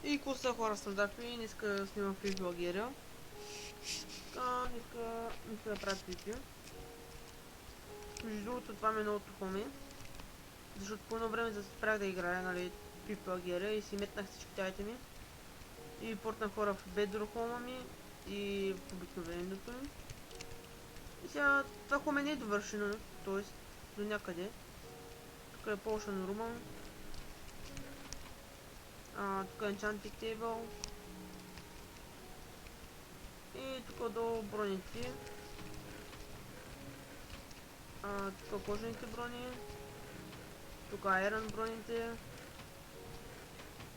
И коса хора стандартни, днеска снимам PvP Лагерия. Днеска да правя PvP. Между другото това ми е новото хоми. Защото по едно време спрях да играя, нали, PvP Лагерия и си метнах всички тялите ми. И портнах хора в Bedrock хома ми и в обикновеното ми. И сега това хоме не е довършено, т.е. до някъде. Тук е Potion Room. Тук е Enchanting Table. И тук долу броните. Тук кожените брони. Тук Iron броните.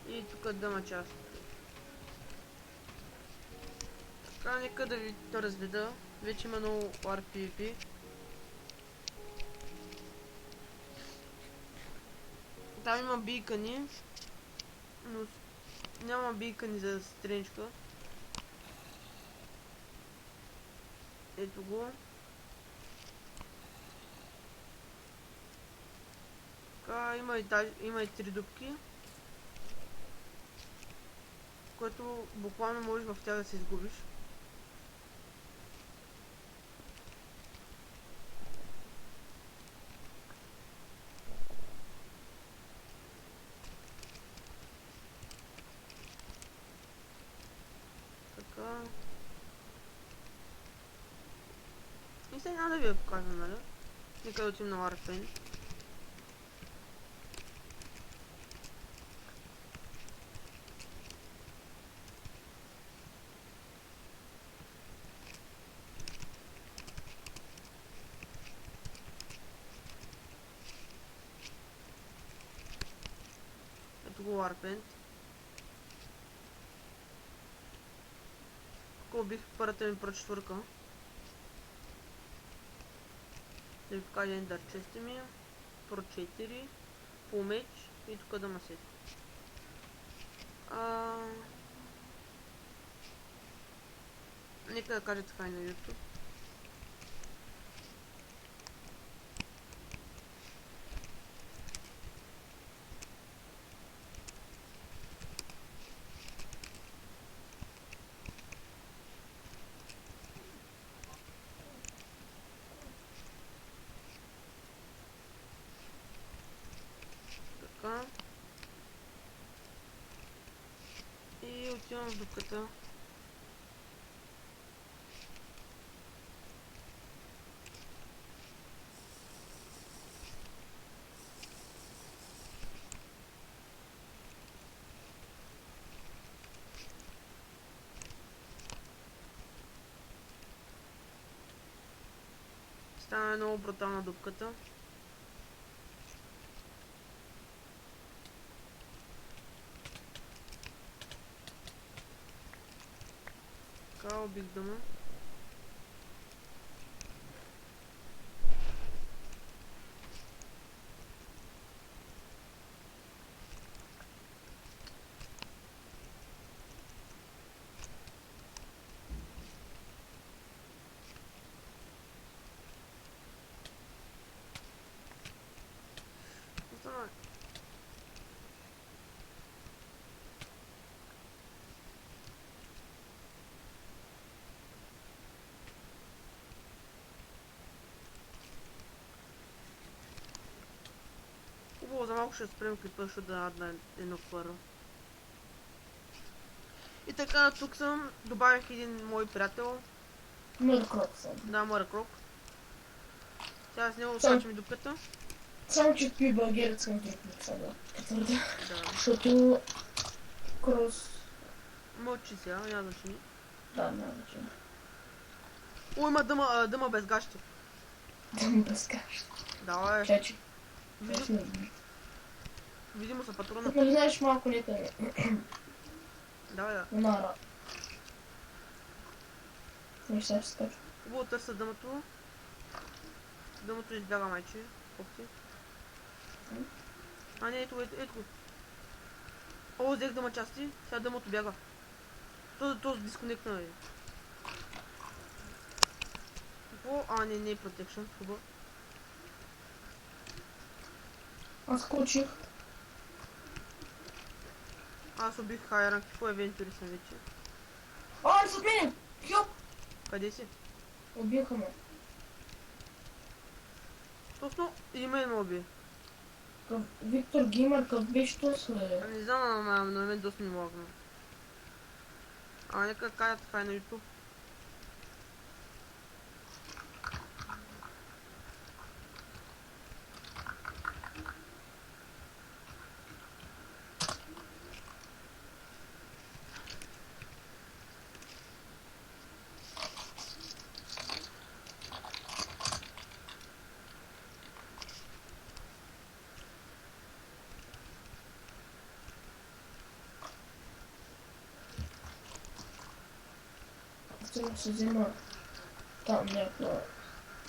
И тук дъма част. Така, нека да ви разведа. Вече има много RPVP. Там има бийкани. Но няма бийкани за стренчка. Ето го. Така, има и 3 дупки. Което буквално можеш в тях да се изгубиш. Така. И сега няма да ви я показвам, нали? Нека да отим на Warframe. Ето го Warpaint. Тук убих първата ми прочетвърка. Да ви покажа Ender чести ми. Про 4. По меч и тук да ма сет. Нека да кажа така и на YouTube. Така. И отивам в дупката. Стана много брутална дупката. Така, убих дъма. Остана. Хубаво, за малко ще спрем клипа, защото да надна едно първо. И така, тук съм, добавих един мой приятел. Мъркрок съм. Да, Мъркрок. Сега с него скачаме дупката. Само че пи българец съм тръпнат сега. Да. Защото крос... Мълчи сега, няма значение. Да, няма значение. О, има дъма без гащи. Дъма без гащи. Давай. Чачи. Видимо са патрона. Като не знаеш малко някъде. Давай, да. Нара. Не ще се скача. Хубаво търся дъмато. Дъмато избяга майче. Охти. А не, ето го. О, взех дъма части. Сега дъмото бяга. Този дисконектна е. Какво? Не е протекшн. Хубаво. Аз скочих. Аз убих хайранг по евентури съм вече. О, не са от мене! Хелп! Къде си? Убиха ме. Точно и мен уби. Виктор Геймер, как беше то се? Не знам, ама на мен доста ми лагна. Ама нека кажат това е на YouTube. Цяло се взема там някаква...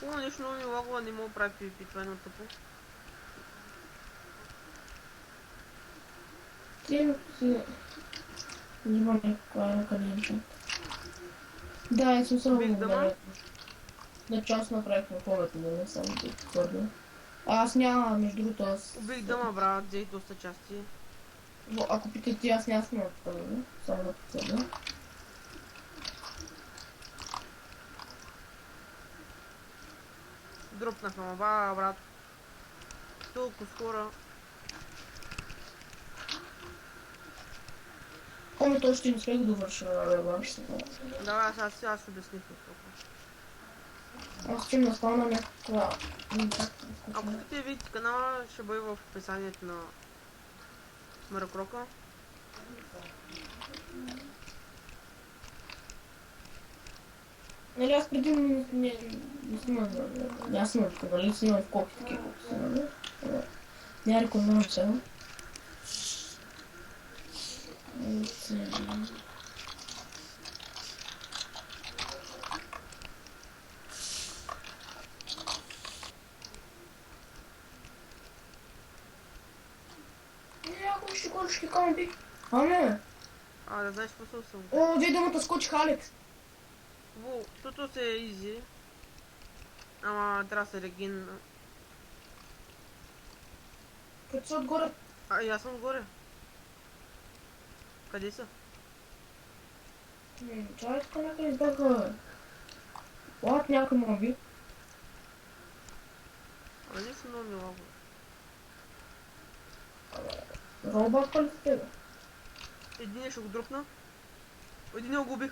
О, нещо много ми лагва, не мога да прави PvP, това е много тъпо. Ти си... Взема някаква академия. Да, и смисъл Бих дама? на част направихме повече, да не само да твърдо. Аз няма, между другото, аз... Убих дама, брат, взех доста части. Ако питате, аз няма сме от това, само да потвърдя. Дропнаха ма, ба, брат. Толкова скоро. Помня, още не успех да довърша реваншата. Давай, аз обясних толкова. Аз чем настана някаква... Ако искате да видите канала, ще бъде в описанието на Маракрока. Нали аз преди не снимам, не снимам тук, нали снимам в копи такива, колко са, нали? Не рекламирам сега. Ако ще го ще камби. А не. Да знаеш какво съм. О, две думата скочих Алекс. Во, тото се е изи. Ама трябва да се регин. Като са отгоре. И аз съм отгоре. Къде са? Чай така някъде избяха. Лад някой моби. Ама не съм много милаво. Ролбак ли с тебе? Един ще го дропна. Един го убих.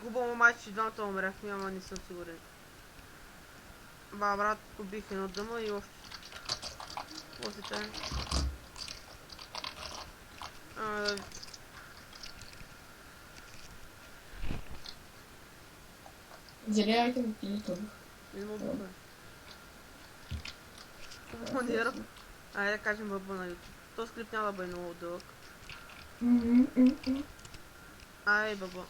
Хубаво майче, че двамата умряхме, ама не съм сигурен. Ба, брат, убих едно дъма и още. Какво се тая? Зеляйте ми пилито. Не мога да бъде. Монирам. Айде да кажем бъба на YouTube. Този клип няма да бъде много дълъг. Ай, бъба.